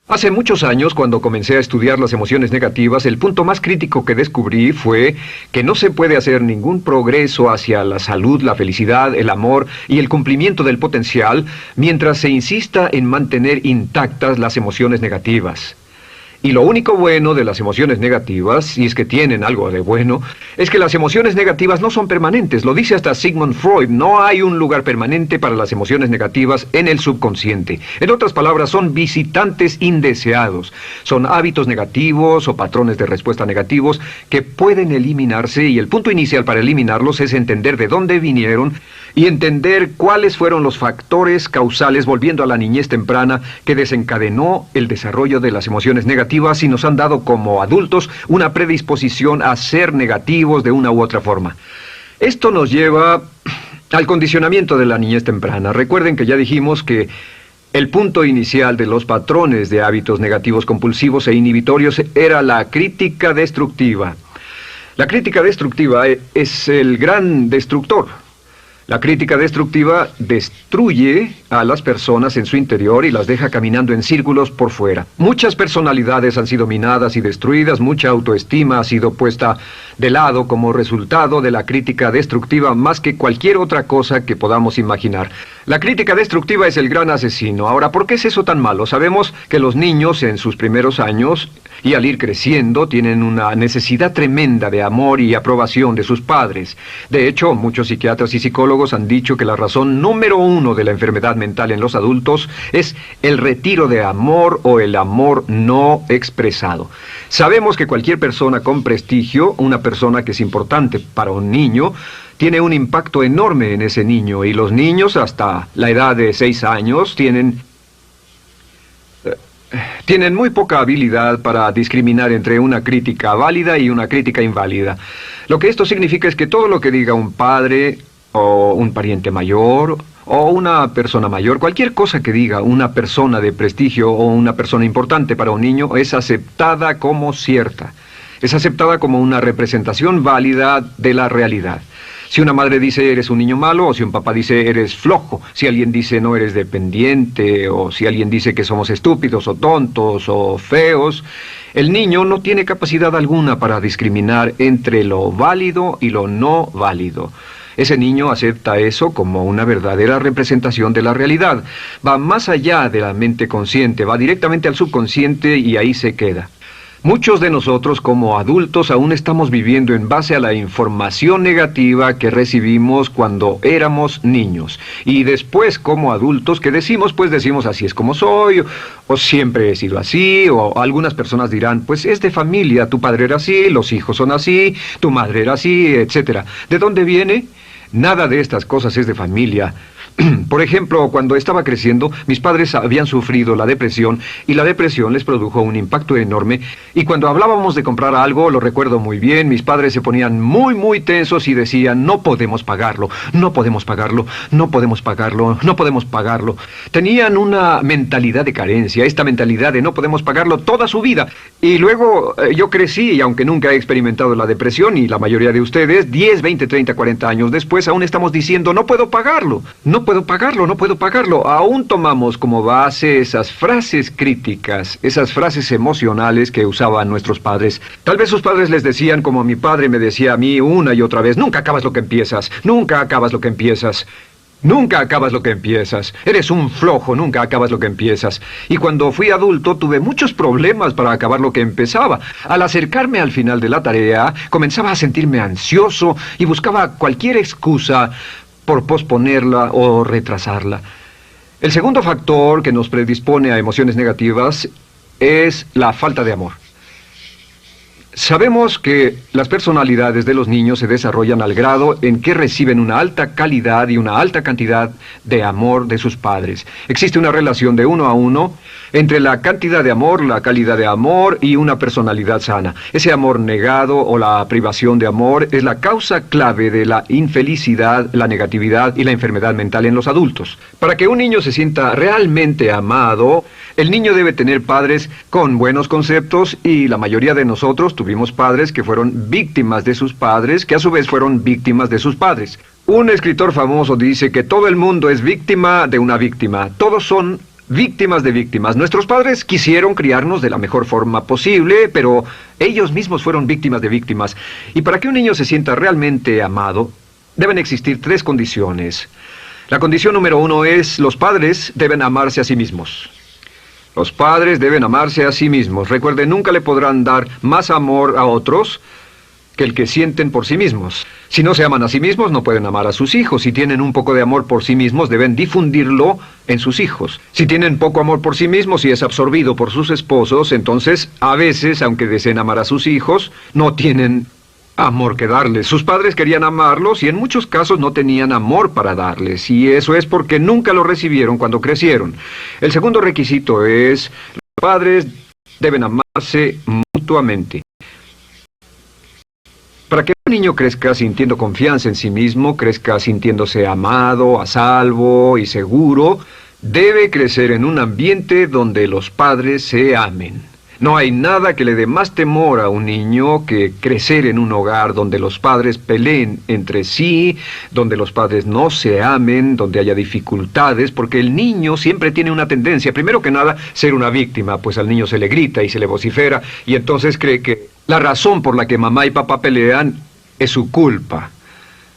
Hace muchos años, cuando comencé a estudiar las emociones negativas, el punto más crítico que descubrí fue que no se puede hacer ningún progreso hacia la salud, la felicidad, el amor y el cumplimiento del potencial mientras se insista en mantener intactas las emociones negativas. Y lo único bueno de las emociones negativas, si es que tienen algo de bueno, es que las emociones negativas no son permanentes. Lo dice hasta Sigmund Freud, no hay un lugar permanente para las emociones negativas en el subconsciente. En otras palabras, son visitantes indeseados. Son hábitos negativos o patrones de respuesta negativos que pueden eliminarse, y el punto inicial para eliminarlos es entender de dónde vinieron y entender cuáles fueron los factores causales, volviendo a la niñez temprana, que desencadenó el desarrollo de las emociones negativas y nos han dado como adultos una predisposición a ser negativos de una u otra forma. Esto nos lleva al condicionamiento de la niñez temprana. Recuerden que ya dijimos que el punto inicial de los patrones de hábitos negativos compulsivos e inhibitorios era la crítica destructiva. La crítica destructiva es el gran destructor. La crítica destructiva destruye a las personas en su interior y las deja caminando en círculos por fuera. Muchas personalidades han sido minadas y destruidas, mucha autoestima ha sido puesta de lado como resultado de la crítica destructiva más que cualquier otra cosa que podamos imaginar. La crítica destructiva es el gran asesino. Ahora, ¿por qué es eso tan malo? Sabemos que los niños en sus primeros años y al ir creciendo tienen una necesidad tremenda de amor y aprobación de sus padres. De hecho, muchos psiquiatras y psicólogos han dicho que la razón número uno de la enfermedad mental en los adultos es el retiro de amor o el amor no expresado. Sabemos que cualquier persona con prestigio, una persona que es importante para un niño, tiene un impacto enorme en ese niño, y los niños hasta la edad de 6 años tienen muy poca habilidad para discriminar entre una crítica válida y una crítica inválida. Lo que esto significa es que todo lo que diga un padre o un pariente mayor o una persona mayor, cualquier cosa que diga una persona de prestigio o una persona importante para un niño es aceptada como cierta. Es aceptada como una representación válida de la realidad. Si una madre dice eres un niño malo, o si un papá dice eres flojo, si alguien dice no eres dependiente, o si alguien dice que somos estúpidos o tontos o feos, el niño no tiene capacidad alguna para discriminar entre lo válido y lo no válido. Ese niño acepta eso como una verdadera representación de la realidad. Va más allá de la mente consciente, va directamente al subconsciente y ahí se queda. Muchos de nosotros como adultos aún estamos viviendo en base a la información negativa que recibimos cuando éramos niños. Y después como adultos, ¿qué decimos? Pues decimos así es como soy, o siempre he sido así, o algunas personas dirán, pues es de familia, tu padre era así, los hijos son así, tu madre era así, etc. ¿De dónde viene? Nada de estas cosas es de familia. Por ejemplo, cuando estaba creciendo, mis padres habían sufrido la depresión y la depresión les produjo un impacto enorme, y cuando hablábamos de comprar algo, lo recuerdo muy bien, mis padres se ponían muy tensos y decían, no podemos pagarlo, no podemos pagarlo, no podemos pagarlo, no podemos pagarlo. Tenían una mentalidad de carencia, esta mentalidad de no podemos pagarlo toda su vida. Y luego yo crecí, y aunque nunca he experimentado la depresión, y la mayoría de ustedes, 10, 20, 30, 40 años después, aún estamos diciendo, no puedo pagarlo, no puedo pagarlo, no puedo pagarlo. Aún tomamos como base esas frases críticas, esas frases emocionales que usaban nuestros padres. Tal vez sus padres les decían, como mi padre me decía a mí una y otra vez, nunca acabas lo que empiezas, nunca acabas lo que empiezas. Nunca acabas lo que empiezas. Eres un flojo, nunca acabas lo que empiezas. Y cuando fui adulto tuve muchos problemas para acabar lo que empezaba. Al acercarme al final de la tarea, comenzaba a sentirme ansioso y buscaba cualquier excusa por posponerla o retrasarla. El segundo factor que nos predispone a emociones negativas es la falta de amor. Sabemos que las personalidades de los niños se desarrollan al grado en que reciben una alta calidad y una alta cantidad de amor de sus padres. Existe una relación de 1 a 1 entre la cantidad de amor, la calidad de amor y una personalidad sana. Ese amor negado o la privación de amor es la causa clave de la infelicidad, la negatividad y la enfermedad mental en los adultos. Para que un niño se sienta realmente amado, el niño debe tener padres con buenos conceptos, y la mayoría de nosotros tuvimos padres que fueron víctimas de sus padres, que a su vez fueron víctimas de sus padres. Un escritor famoso dice que todo el mundo es víctima de una víctima. Todos son víctimas de víctimas. Nuestros padres quisieron criarnos de la mejor forma posible, pero ellos mismos fueron víctimas de víctimas. Y para que un niño se sienta realmente amado, deben existir 3 condiciones. La condición número 1 es: los padres deben amarse a sí mismos. Los padres deben amarse a sí mismos. Recuerden, nunca le podrán dar más amor a otros que el que sienten por sí mismos. Si no se aman a sí mismos, no pueden amar a sus hijos. Si tienen un poco de amor por sí mismos, deben difundirlo en sus hijos. Si tienen poco amor por sí mismos y es absorbido por sus esposos, entonces, a veces, aunque deseen amar a sus hijos, no tienen amor que darles. Sus padres querían amarlos y en muchos casos no tenían amor para darles. Y eso es porque nunca lo recibieron cuando crecieron. El segundo requisito es: los padres deben amarse mutuamente. Para que un niño crezca sintiendo confianza en sí mismo, crezca sintiéndose amado, a salvo y seguro, debe crecer en un ambiente donde los padres se amen. No hay nada que le dé más temor a un niño que crecer en un hogar donde los padres peleen entre sí, donde los padres no se amen, donde haya dificultades, porque el niño siempre tiene una tendencia, primero que nada, ser una víctima, pues al niño se le grita y se le vocifera, y entonces cree que la razón por la que mamá y papá pelean es su culpa.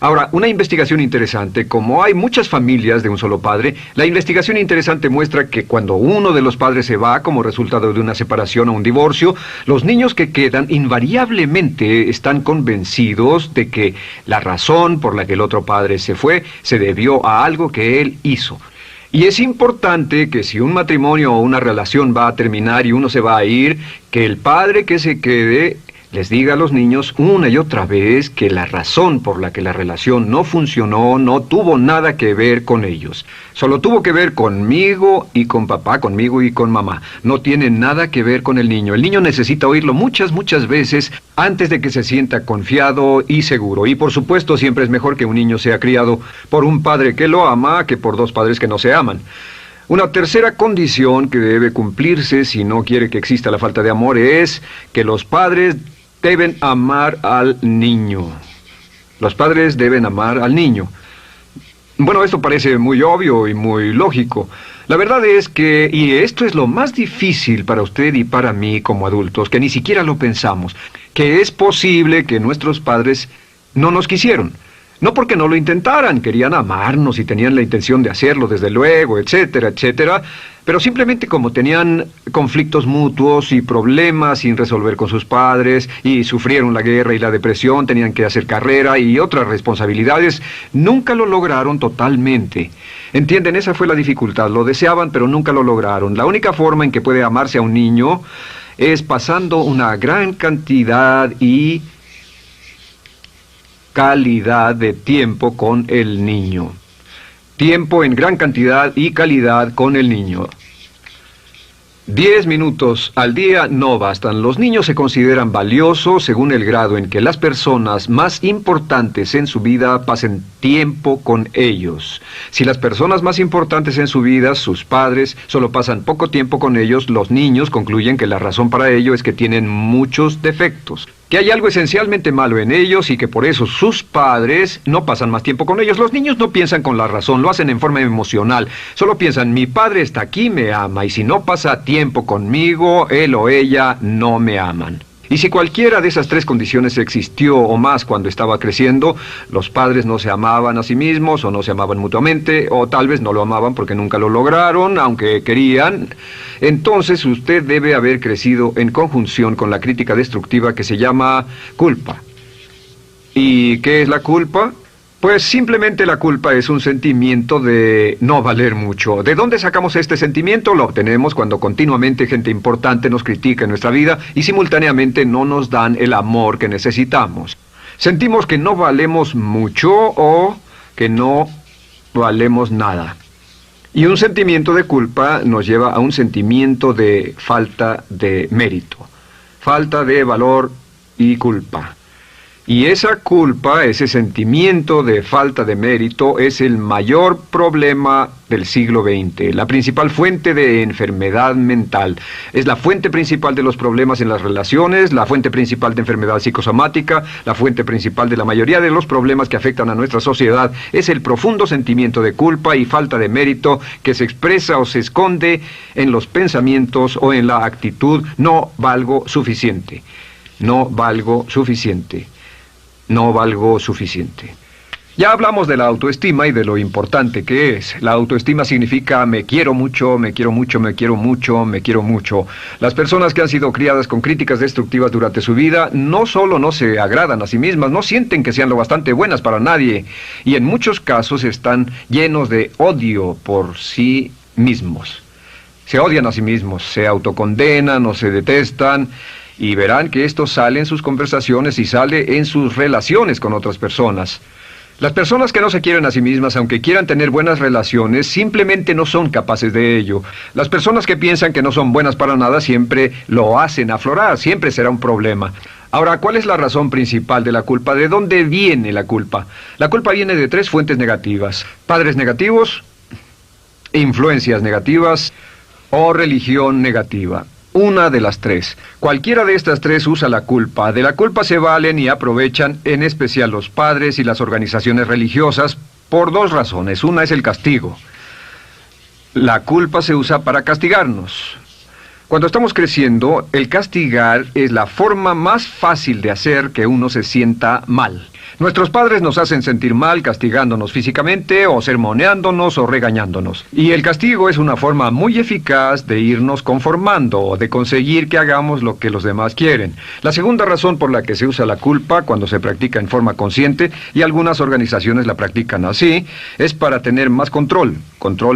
Ahora, una investigación interesante: como hay muchas familias de un solo padre, la investigación interesante muestra que cuando uno de los padres se va como resultado de una separación o un divorcio, los niños que quedan invariablemente están convencidos de que la razón por la que el otro padre se fue se debió a algo que él hizo. Y es importante que si un matrimonio o una relación va a terminar y uno se va a ir, que el padre que se quede les diga a los niños una y otra vez que la razón por la que la relación no funcionó no tuvo nada que ver con ellos. Solo tuvo que ver conmigo y con papá, conmigo y con mamá. No tiene nada que ver con el niño. El niño necesita oírlo muchas veces antes de que se sienta confiado y seguro. Y por supuesto, siempre es mejor que un niño sea criado por un padre que lo ama que por 2 padres que no se aman. Una tercera condición que debe cumplirse si no quiere que exista la falta de amor es que los padres deben amar al niño. Los padres deben amar al niño. Bueno, esto parece muy obvio y muy lógico. La verdad es que, y esto es lo más difícil para usted y para mí como adultos, que ni siquiera lo pensamos, que es posible que nuestros padres no nos quisieron. No porque no lo intentaran, querían amarnos y tenían la intención de hacerlo, desde luego, etcétera, etcétera, pero simplemente como tenían conflictos mutuos y problemas sin resolver con sus padres, y sufrieron la guerra y la depresión, tenían que hacer carrera y otras responsabilidades, nunca lo lograron totalmente. ¿Entienden? Esa fue la dificultad. Lo deseaban, pero nunca lo lograron. La única forma en que puede amarse a un niño es pasando una gran cantidad y calidad de tiempo con el niño. Tiempo en gran cantidad y calidad con el niño. 10 minutos al día no bastan. Los niños se consideran valiosos según el grado en que las personas más importantes en su vida pasen tiempo con ellos. Si las personas más importantes en su vida, sus padres, solo pasan poco tiempo con ellos, los niños concluyen que la razón para ello es que tienen muchos defectos, que hay algo esencialmente malo en ellos y que por eso sus padres no pasan más tiempo con ellos. Los niños no piensan con la razón, lo hacen en forma emocional. Solo piensan: mi padre está aquí, me ama, y si no pasa tiempo conmigo, él o ella no me aman. Y si cualquiera de esas 3 condiciones existió o más cuando estaba creciendo, los padres no se amaban a sí mismos, o no se amaban mutuamente, o tal vez no lo amaban porque nunca lo lograron, aunque querían, entonces usted debe haber crecido en conjunción con la crítica destructiva que se llama culpa. ¿Y qué es la culpa? Pues simplemente la culpa es un sentimiento de no valer mucho. ¿De dónde sacamos este sentimiento? Lo obtenemos cuando continuamente gente importante nos critica en nuestra vida y simultáneamente no nos dan el amor que necesitamos. Sentimos que no valemos mucho o que no valemos nada. Y un sentimiento de culpa nos lleva a un sentimiento de falta de mérito, falta de valor y culpa. Y esa culpa, ese sentimiento de falta de mérito, es el mayor problema del siglo XX, la principal fuente de enfermedad mental. Es la fuente principal de los problemas en las relaciones, la fuente principal de enfermedad psicosomática, la fuente principal de la mayoría de los problemas que afectan a nuestra sociedad. Es el profundo sentimiento de culpa y falta de mérito que se expresa o se esconde en los pensamientos o en la actitud: no valgo suficiente, no valgo suficiente. No valgo suficiente. Ya hablamos de la autoestima y de lo importante que es. La autoestima significa me quiero mucho, me quiero mucho, me quiero mucho, me quiero mucho. Las personas que han sido criadas con críticas destructivas durante su vida no solo no se agradan a sí mismas, no sienten que sean lo bastante buenas para nadie, y en muchos casos están llenos de odio por sí mismos. Se odian a sí mismos, se autocondenan o se detestan. Y verán que esto sale en sus conversaciones y sale en sus relaciones con otras personas. Las personas que no se quieren a sí mismas, aunque quieran tener buenas relaciones, simplemente no son capaces de ello. Las personas que piensan que no son buenas para nada siempre lo hacen aflorar, siempre será un problema. Ahora, ¿cuál es la razón principal de la culpa? ¿De dónde viene la culpa? La culpa viene de 3 fuentes negativas: padres negativos, influencias negativas o religión negativa. Una de las 3. Cualquiera de estas 3 usa la culpa. De la culpa se valen y aprovechan, en especial los padres y las organizaciones religiosas, por 2 razones. Una es el castigo. La culpa se usa para castigarnos. Cuando estamos creciendo, el castigar es la forma más fácil de hacer que uno se sienta mal. Nuestros padres nos hacen sentir mal castigándonos físicamente o sermoneándonos o regañándonos. Y el castigo es una forma muy eficaz de irnos conformando o de conseguir que hagamos lo que los demás quieren. La segunda razón por la que se usa la culpa cuando se practica en forma consciente, y algunas organizaciones la practican así, es para tener más control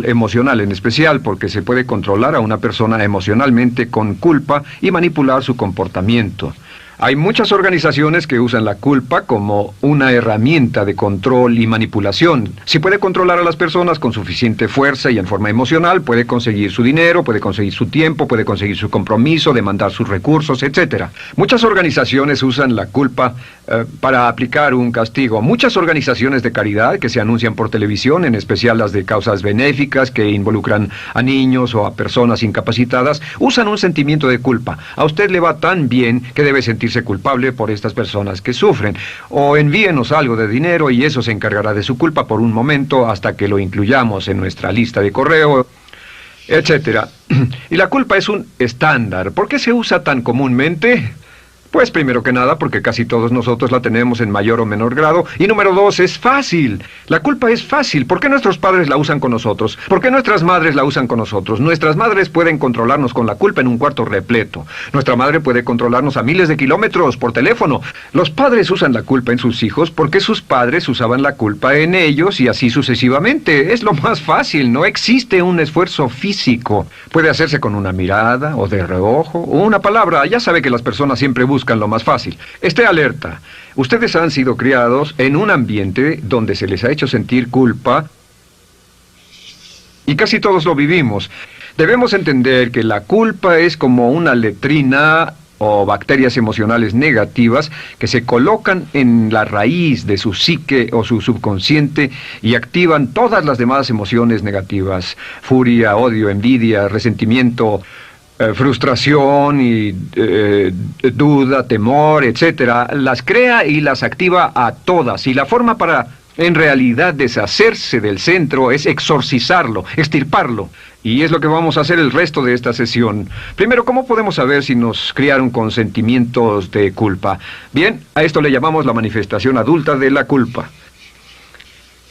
emocional en especial, porque se puede controlar a una persona emocionalmente con culpa y manipular su comportamiento. Hay muchas organizaciones que usan la culpa como una herramienta de control y manipulación. Si puede controlar a las personas con suficiente fuerza y en forma emocional, puede conseguir su dinero, puede conseguir su tiempo, puede conseguir su compromiso, demandar sus recursos, etc. Muchas organizaciones usan la culpa para aplicar un castigo. Muchas organizaciones de caridad que se anuncian por televisión, en especial las de causas benéficas que involucran a niños o a personas incapacitadas, usan un sentimiento de culpa. A usted le va tan bien que debe sentirse culpable por estas personas que sufren. O envíenos algo de dinero y eso se encargará de su culpa por un momento hasta que lo incluyamos en nuestra lista de correo, etcétera. Y la culpa es un estándar. ¿Por qué se usa tan comúnmente? Pues primero que nada porque casi todos nosotros la tenemos en mayor o menor grado. Y número 2, es fácil. La culpa es fácil. ¿Por qué nuestros padres la usan con nosotros? ¿Por qué nuestras madres la usan con nosotros? Nuestras madres pueden controlarnos con la culpa en un cuarto repleto. Nuestra madre puede controlarnos a miles de kilómetros por teléfono. Los padres usan la culpa en sus hijos porque sus padres usaban la culpa en ellos y así sucesivamente. Es lo más fácil. No existe un esfuerzo físico. Puede hacerse con una mirada o de reojo o una palabra. Ya sabe que las personas siempre buscan lo más fácil. Esté alerta. Ustedes han sido criados en un ambiente donde se les ha hecho sentir culpa y casi todos lo vivimos. Debemos entender que la culpa es como una letrina o bacterias emocionales negativas que se colocan en la raíz de su psique o su subconsciente y activan todas las demás emociones negativas: furia, odio, envidia, resentimiento, frustración y duda, temor, etcétera. Las crea y las activa a todas, y la forma para en realidad deshacerse del centro es exorcizarlo, extirparlo. Y es lo que vamos a hacer el resto de esta sesión. Primero, ¿cómo podemos saber si nos criaron con sentimientos de culpa? Bien, a esto le llamamos la manifestación adulta de la culpa.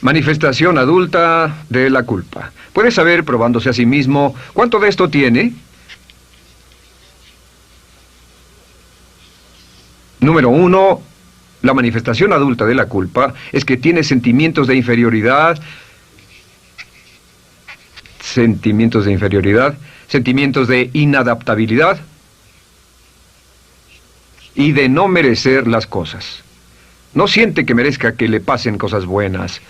Manifestación adulta de la culpa. ¿Puede saber, probándose a sí mismo, cuánto de esto tiene? Número 1, la manifestación adulta de la culpa es que tiene sentimientos de inferioridad, sentimientos de inadaptabilidad y de no merecer las cosas. No siente que merezca que le pasen cosas buenas.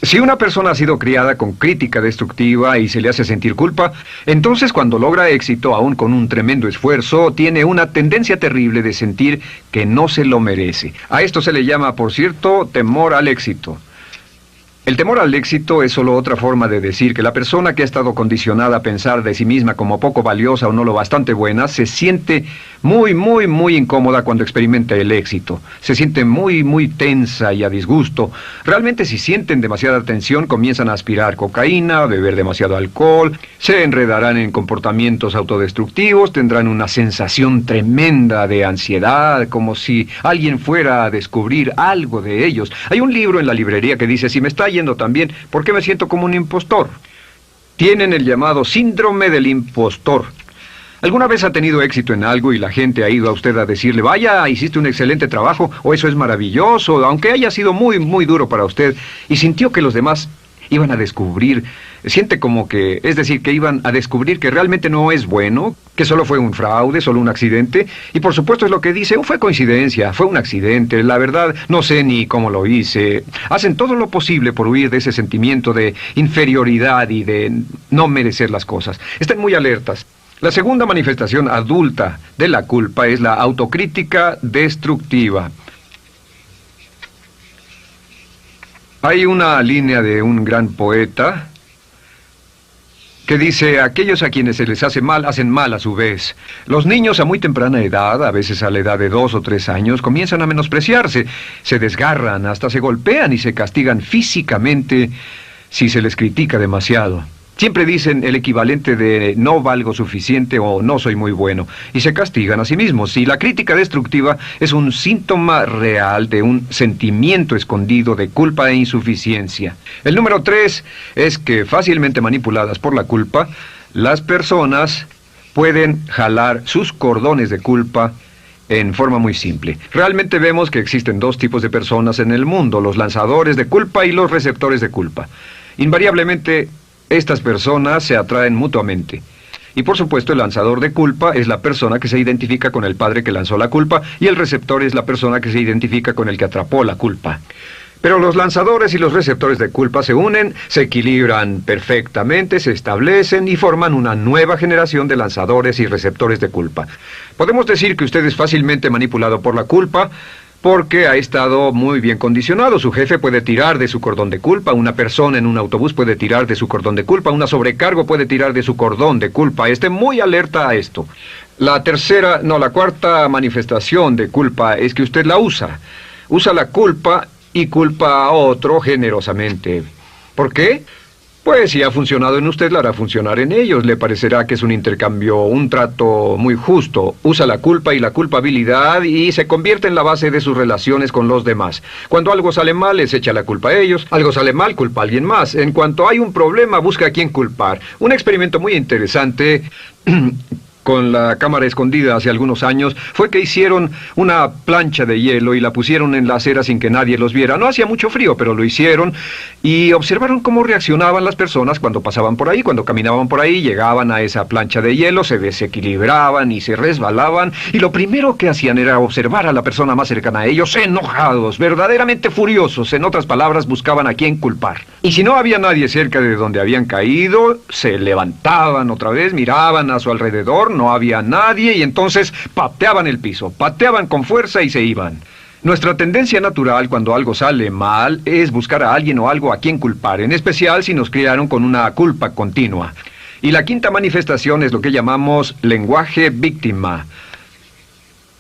Si una persona ha sido criada con crítica destructiva y se le hace sentir culpa, entonces cuando logra éxito, aún con un tremendo esfuerzo, tiene una tendencia terrible de sentir que no se lo merece. A esto se le llama, por cierto, temor al éxito. El temor al éxito es solo otra forma de decir que la persona que ha estado condicionada a pensar de sí misma como poco valiosa o no lo bastante buena, se siente muy incómoda cuando experimenta el éxito. Se siente muy tensa y a disgusto. Realmente si sienten demasiada tensión, comienzan a aspirar cocaína, a beber demasiado alcohol, se enredarán en comportamientos autodestructivos, tendrán una sensación tremenda de ansiedad, como si alguien fuera a descubrir algo de ellos. Hay un libro en la librería que dice, si me está yendo tan bien, ¿por qué me siento como un impostor? Tienen el llamado síndrome del impostor. ¿Alguna vez ha tenido éxito en algo y la gente ha ido a usted a decirle, vaya, hiciste un excelente trabajo, o eso es maravilloso, aunque haya sido muy duro para usted, y sintió que los demás iban a descubrir, siente como que, es decir, que iban a descubrir que realmente no es bueno, que solo fue un fraude, solo un accidente, y por supuesto es lo que dice, fue coincidencia, fue un accidente, la verdad, no sé ni cómo lo hice. Hacen todo lo posible por huir de ese sentimiento de inferioridad y de no merecer las cosas. Estén muy alertas. La segunda manifestación adulta de la culpa es la autocrítica destructiva. Hay una línea de un gran poeta que dice, aquellos a quienes se les hace mal, hacen mal a su vez. Los niños a muy temprana edad, a veces a la edad de 2 o 3 años, comienzan a menospreciarse, se desgarran, hasta se golpean y se castigan físicamente si se les critica demasiado. Siempre dicen el equivalente de no valgo suficiente o no soy muy bueno, y se castigan a sí mismos. Y la crítica destructiva es un síntoma real de un sentimiento escondido de culpa e insuficiencia. El número 3 es que fácilmente manipuladas por la culpa, las personas pueden jalar sus cordones de culpa en forma muy simple. Realmente vemos que existen 2 tipos de personas en el mundo, los lanzadores de culpa y los receptores de culpa. Invariablemente, estas personas se atraen mutuamente. Y por supuesto el lanzador de culpa es la persona que se identifica con el padre que lanzó la culpa y el receptor es la persona que se identifica con el que atrapó la culpa. Pero los lanzadores y los receptores de culpa se unen, se equilibran perfectamente, se establecen y forman una nueva generación de lanzadores y receptores de culpa. Podemos decir que usted es fácilmente manipulado por la culpa, porque ha estado muy bien condicionado. Su jefe puede tirar de su cordón de culpa, una persona en un autobús puede tirar de su cordón de culpa, una sobrecargo puede tirar de su cordón de culpa. Esté muy alerta a esto. La cuarta manifestación de culpa es que usted la usa. Usa la culpa y culpa a otro generosamente. ¿Por qué? Pues si ha funcionado en usted, la hará funcionar en ellos. Le parecerá que es un intercambio, un trato muy justo. Usa la culpa y la culpabilidad y se convierte en la base de sus relaciones con los demás. Cuando algo sale mal, les echa la culpa a ellos. Algo sale mal, culpa a alguien más. En cuanto hay un problema, busca a quién culpar. Un experimento muy interesante con la cámara escondida hace algunos años, fue que hicieron una plancha de hielo y la pusieron en la acera sin que nadie los viera. No hacía mucho frío, pero lo hicieron y observaron cómo reaccionaban las personas cuando pasaban por ahí, cuando caminaban por ahí, llegaban a esa plancha de hielo, se desequilibraban y se resbalaban, y lo primero que hacían era observar a la persona más cercana a ellos, enojados, verdaderamente furiosos. En otras palabras, buscaban a quién culpar. Y si no había nadie cerca de donde habían caído, se levantaban otra vez, miraban a su alrededor, no había nadie y entonces pateaban el piso, pateaban con fuerza y se iban. Nuestra tendencia natural cuando algo sale mal es buscar a alguien o algo a quien culpar, en especial si nos criaron con una culpa continua. Y la quinta manifestación es lo que llamamos lenguaje víctima.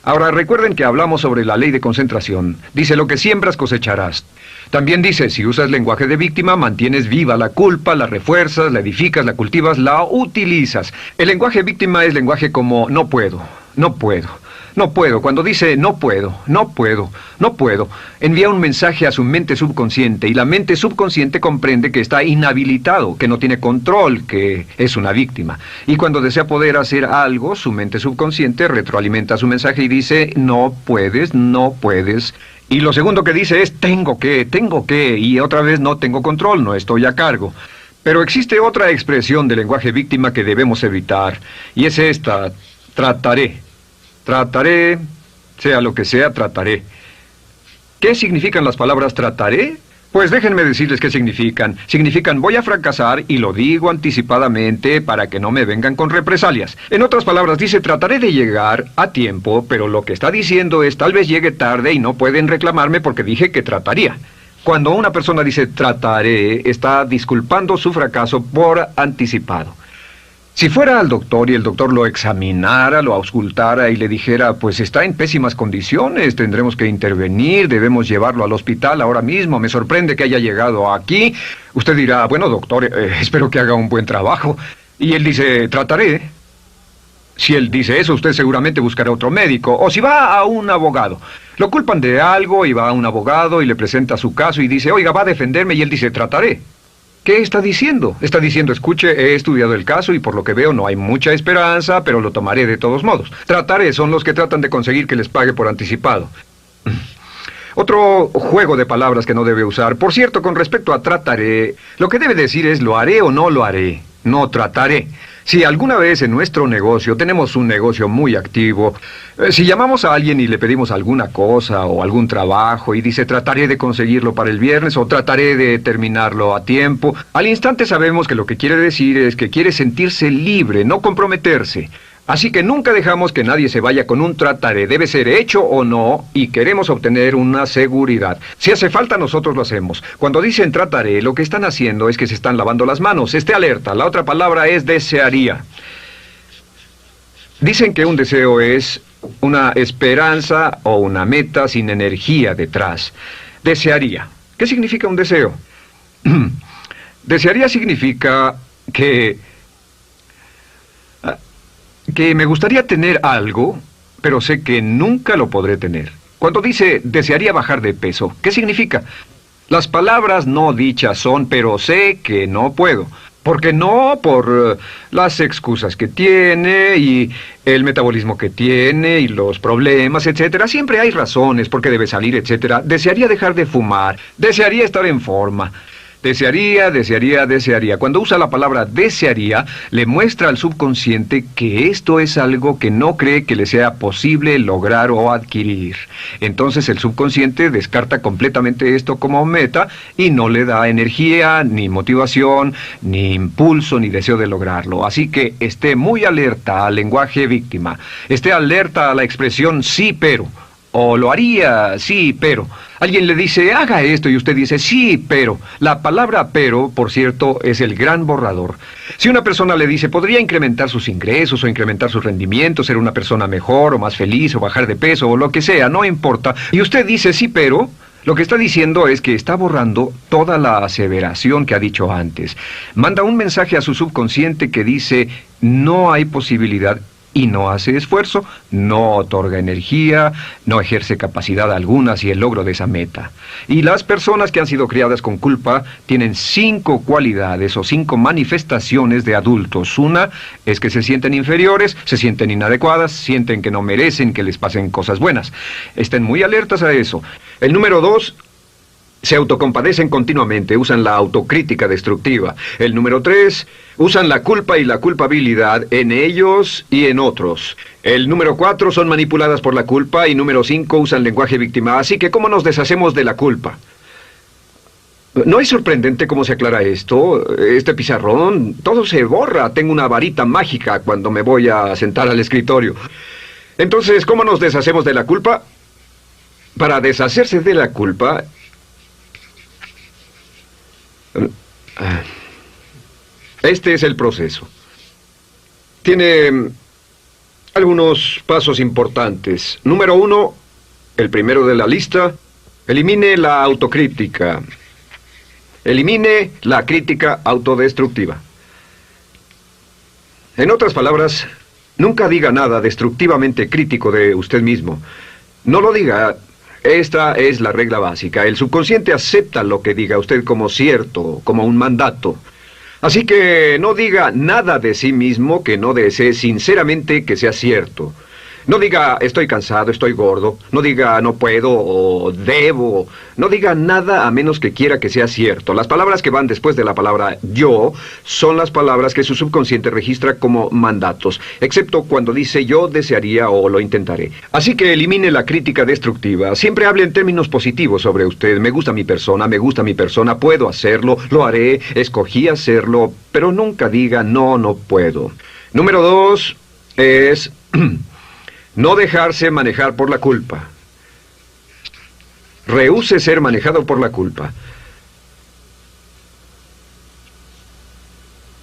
Ahora recuerden que hablamos sobre la ley de concentración. Dice, lo que siembras cosecharás. También dice, si usas lenguaje de víctima, mantienes viva la culpa, la refuerzas, la edificas, la cultivas, la utilizas. El lenguaje víctima es lenguaje como no puedo, no puedo, no puedo. Cuando dice no puedo, no puedo, no puedo, envía un mensaje a su mente subconsciente y la mente subconsciente comprende que está inhabilitado, que no tiene control, que es una víctima. Y cuando desea poder hacer algo, su mente subconsciente retroalimenta su mensaje y dice no puedes, no puedes. Y lo segundo que dice es tengo que, y otra vez no tengo control, no estoy a cargo. Pero existe otra expresión del lenguaje víctima que debemos evitar, y es esta, trataré. Trataré, sea lo que sea, trataré. ¿Qué significan las palabras trataré? Pues déjenme decirles qué significan. Significan voy a fracasar y lo digo anticipadamente para que no me vengan con represalias. En otras palabras, dice trataré de llegar a tiempo, pero lo que está diciendo es tal vez llegue tarde y no pueden reclamarme porque dije que trataría. Cuando una persona dice trataré, está disculpando su fracaso por anticipado. Si fuera al doctor y el doctor lo examinara, lo auscultara y le dijera, pues está en pésimas condiciones, tendremos que intervenir, debemos llevarlo al hospital ahora mismo, me sorprende que haya llegado aquí. Usted dirá, bueno doctor, espero que haga un buen trabajo. Y él dice, trataré. Si él dice eso, usted seguramente buscará otro médico. O si va a un abogado. Lo culpan de algo y va a un abogado y le presenta su caso y dice, oiga, va a defenderme, y él dice, trataré. ¿Qué está diciendo? Está diciendo, escuche, he estudiado el caso y por lo que veo no hay mucha esperanza, pero lo tomaré de todos modos. Trataré son los que tratan de conseguir que les pague por anticipado. Otro juego de palabras que no debe usar. Por cierto, con respecto a trataré, lo que debe decir es lo haré o no lo haré. No trataré. Si alguna vez en nuestro negocio, tenemos un negocio muy activo, si llamamos a alguien y le pedimos alguna cosa o algún trabajo y dice trataré de conseguirlo para el viernes o trataré de terminarlo a tiempo, al instante sabemos que lo que quiere decir es que quiere sentirse libre, no comprometerse. Así que nunca dejamos que nadie se vaya con un trataré, debe ser hecho o no, y queremos obtener una seguridad. Si hace falta, nosotros lo hacemos. Cuando dicen trataré, lo que están haciendo es que se están lavando las manos. Esté alerta, la otra palabra es desearía. Dicen que un deseo es una esperanza o una meta sin energía detrás. Desearía. ¿Qué significa un deseo? Desearía significa que me gustaría tener algo, pero sé que nunca lo podré tener. Cuando dice desearía bajar de peso, ¿qué significa? Las palabras no dichas son, pero sé que no puedo. Porque no, por las excusas que tiene y el metabolismo que tiene y los problemas, etcétera. Siempre hay razones por qué debe salir, etcétera. Desearía dejar de fumar, desearía estar en forma. Desearía, desearía, desearía. Cuando usa la palabra desearía, le muestra al subconsciente que esto es algo que no cree que le sea posible lograr o adquirir. Entonces el subconsciente descarta completamente esto como meta y no le da energía, ni motivación, ni impulso, ni deseo de lograrlo. Así que esté muy alerta al lenguaje víctima. Esté alerta a la expresión sí, pero. O lo haría, sí, pero. Alguien le dice, haga esto, y usted dice, sí, pero. La palabra pero, por cierto, es el gran borrador. Si una persona le dice, podría incrementar sus ingresos o incrementar su rendimiento, ser una persona mejor o más feliz o bajar de peso o lo que sea, no importa. Y usted dice, sí, pero. Lo que está diciendo es que está borrando toda la aseveración que ha dicho antes. Manda un mensaje a su subconsciente que dice, no hay posibilidad. Y no hace esfuerzo, no otorga energía, no ejerce capacidad alguna hacia el logro de esa meta. Y las personas que han sido criadas con culpa tienen 5 cualidades o 5 manifestaciones de adultos. Una es que se sienten inferiores, se sienten inadecuadas, sienten que no merecen que les pasen cosas buenas. Estén muy alertas a eso. El número 2... se autocompadecen continuamente, usan la autocrítica destructiva. El número 3, usan la culpa y la culpabilidad en ellos y en otros. El número 4, son manipuladas por la culpa. Y número 5, usan lenguaje víctima. Así que, ¿cómo nos deshacemos de la culpa? ¿No es sorprendente cómo se aclara esto? Este pizarrón, todo se borra. Tengo una varita mágica cuando me voy a sentar al escritorio. Entonces, ¿cómo nos deshacemos de la culpa? Para deshacerse de la culpa... este es el proceso. Tiene algunos pasos importantes. Número 1, el primero de la lista, elimine la autocrítica. Elimine la crítica autodestructiva. En otras palabras, nunca diga nada destructivamente crítico de usted mismo. No lo diga. Esta es la regla básica. El subconsciente acepta lo que diga usted como cierto, como un mandato. Así que no diga nada de sí mismo que no desee sinceramente que sea cierto. No diga estoy cansado, estoy gordo. No diga no puedo o debo. No diga nada a menos que quiera que sea cierto. Las palabras que van después de la palabra yo son las palabras que su subconsciente registra como mandatos, excepto cuando dice yo desearía o lo intentaré. Así que elimine la crítica destructiva. Siempre hable en términos positivos sobre usted. Me gusta mi persona, puedo hacerlo, lo haré, escogí hacerlo, pero nunca diga no, no puedo. Número 2 es no dejarse manejar por la culpa. Rehúse ser manejado por la culpa.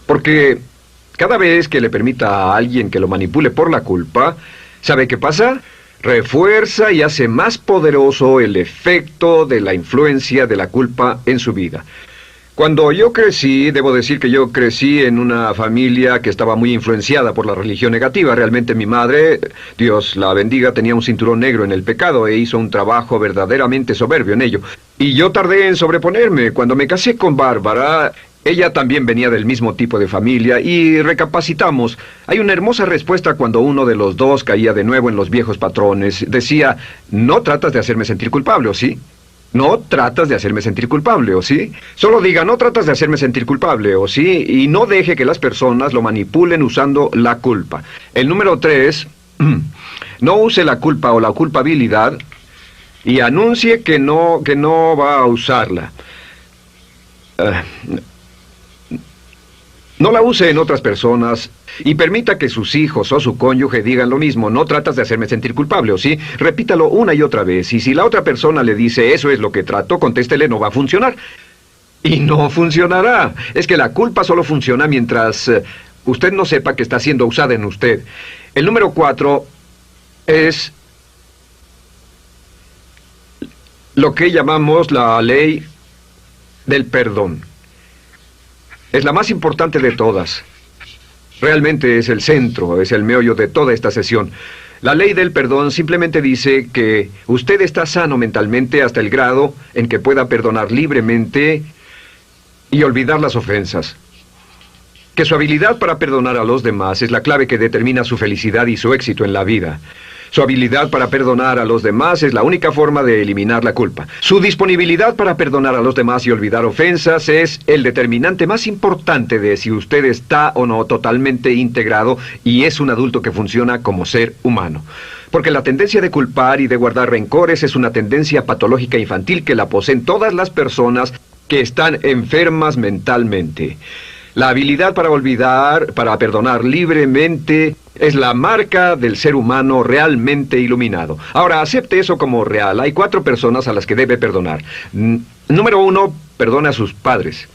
Porque cada vez que le permita a alguien que lo manipule por la culpa, ¿sabe qué pasa? Refuerza y hace más poderoso el efecto de la influencia de la culpa en su vida. Cuando yo crecí, debo decir que yo crecí en una familia que estaba muy influenciada por la religión negativa. Realmente mi madre, Dios la bendiga, tenía un cinturón negro en el pecado e hizo un trabajo verdaderamente soberbio en ello. Y yo tardé en sobreponerme. Cuando me casé con Bárbara, ella también venía del mismo tipo de familia y recapacitamos. Hay una hermosa respuesta cuando uno de los dos caía de nuevo en los viejos patrones. Decía, no tratas de hacerme sentir culpable, ¿o sí? No tratas de hacerme sentir culpable, ¿o sí? Solo diga, no tratas de hacerme sentir culpable, ¿o sí? Y no deje que las personas lo manipulen usando la culpa. El número 3, no use la culpa o la culpabilidad y anuncie que no va a usarla. No la use en otras personas y permita que sus hijos o su cónyuge digan lo mismo. No tratas de hacerme sentir culpable, ¿o sí? Repítalo una y otra vez. Y si la otra persona le dice eso es lo que trato, contéstele no va a funcionar. Y no funcionará. Es que la culpa solo funciona mientras usted no sepa que está siendo usada en usted. El número 4 es lo que llamamos la ley del perdón. Es la más importante de todas. Realmente es el centro, es el meollo de toda esta sesión. La ley del perdón simplemente dice que usted está sano mentalmente hasta el grado en que pueda perdonar libremente y olvidar las ofensas. Que su habilidad para perdonar a los demás es la clave que determina su felicidad y su éxito en la vida. Su habilidad para perdonar a los demás es la única forma de eliminar la culpa. Su disponibilidad para perdonar a los demás y olvidar ofensas es el determinante más importante de si usted está o no totalmente integrado y es un adulto que funciona como ser humano. Porque la tendencia de culpar y de guardar rencores es una tendencia patológica infantil que la poseen todas las personas que están enfermas mentalmente. La habilidad para olvidar, para perdonar libremente, es la marca del ser humano realmente iluminado. Ahora, acepte eso como real. Hay 4 personas a las que debe perdonar. Número 1, perdone a sus padres.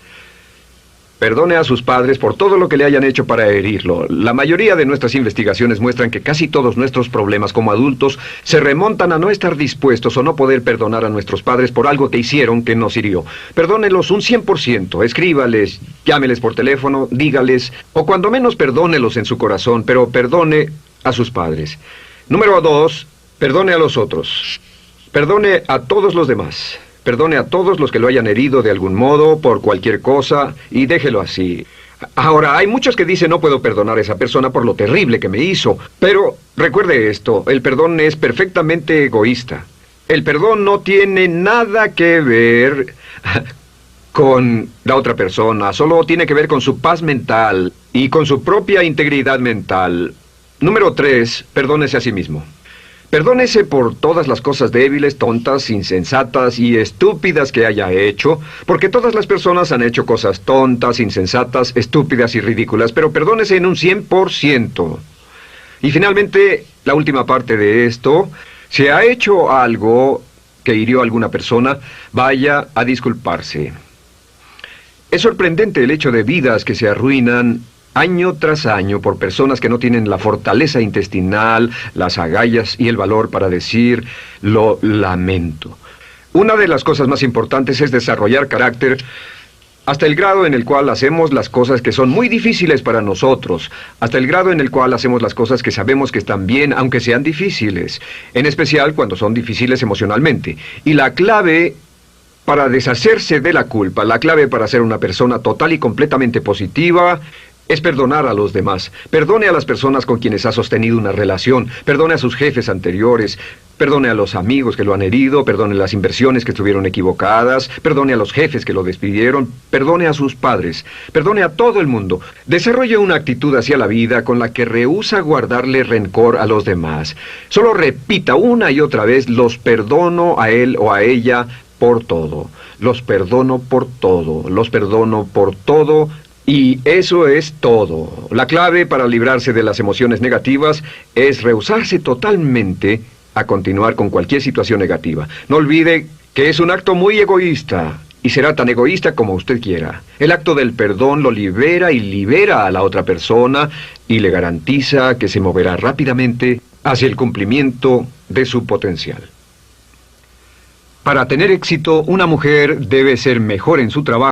Perdone a sus padres por todo lo que le hayan hecho para herirlo. La mayoría de nuestras investigaciones muestran que casi todos nuestros problemas como adultos se remontan a no estar dispuestos o no poder perdonar a nuestros padres por algo que hicieron que nos hirió. Perdónelos un 100%, escríbales, llámeles por teléfono, dígales, o cuando menos perdónelos en su corazón, pero perdone a sus padres. Número 2, perdone a los otros. Perdone a todos los demás. Perdone a todos los que lo hayan herido de algún modo, por cualquier cosa, y déjelo así. Ahora, hay muchos que dicen no puedo perdonar a esa persona por lo terrible que me hizo. Pero recuerde esto, el perdón es perfectamente egoísta. El perdón no tiene nada que ver con la otra persona, solo tiene que ver con su paz mental y con su propia integridad mental. Número 3, perdónese a sí mismo. Perdónese por todas las cosas débiles, tontas, insensatas y estúpidas que haya hecho, porque todas las personas han hecho cosas tontas, insensatas, estúpidas y ridículas, pero perdónese en un 100%. Y finalmente, la última parte de esto, si ha hecho algo que hirió a alguna persona, vaya a disculparse. Es sorprendente el hecho de vidas que se arruinan año tras año por personas que no tienen la fortaleza intestinal, las agallas y el valor para decir lo lamento. Una de las cosas más importantes es desarrollar carácter hasta el grado en el cual hacemos las cosas que son muy difíciles para nosotros, hasta el grado en el cual hacemos las cosas que sabemos que están bien, aunque sean difíciles, en especial cuando son difíciles emocionalmente. Y la clave para deshacerse de la culpa, la clave para ser una persona total y completamente positiva, es perdonar a los demás. Perdone a las personas con quienes ha sostenido una relación. Perdone a sus jefes anteriores. Perdone a los amigos que lo han herido. Perdone las inversiones que estuvieron equivocadas. Perdone a los jefes que lo despidieron. Perdone a sus padres. Perdone a todo el mundo. Desarrolle una actitud hacia la vida con la que rehúsa guardarle rencor a los demás. Solo repita una y otra vez: los perdono a él o a ella por todo. Los perdono por todo. Los perdono por todo. Y eso es todo. La clave para librarse de las emociones negativas es rehusarse totalmente a continuar con cualquier situación negativa. No olvide que es un acto muy egoísta y será tan egoísta como usted quiera. El acto del perdón lo libera y libera a la otra persona y le garantiza que se moverá rápidamente hacia el cumplimiento de su potencial. Para tener éxito, una mujer debe ser mejor en su trabajo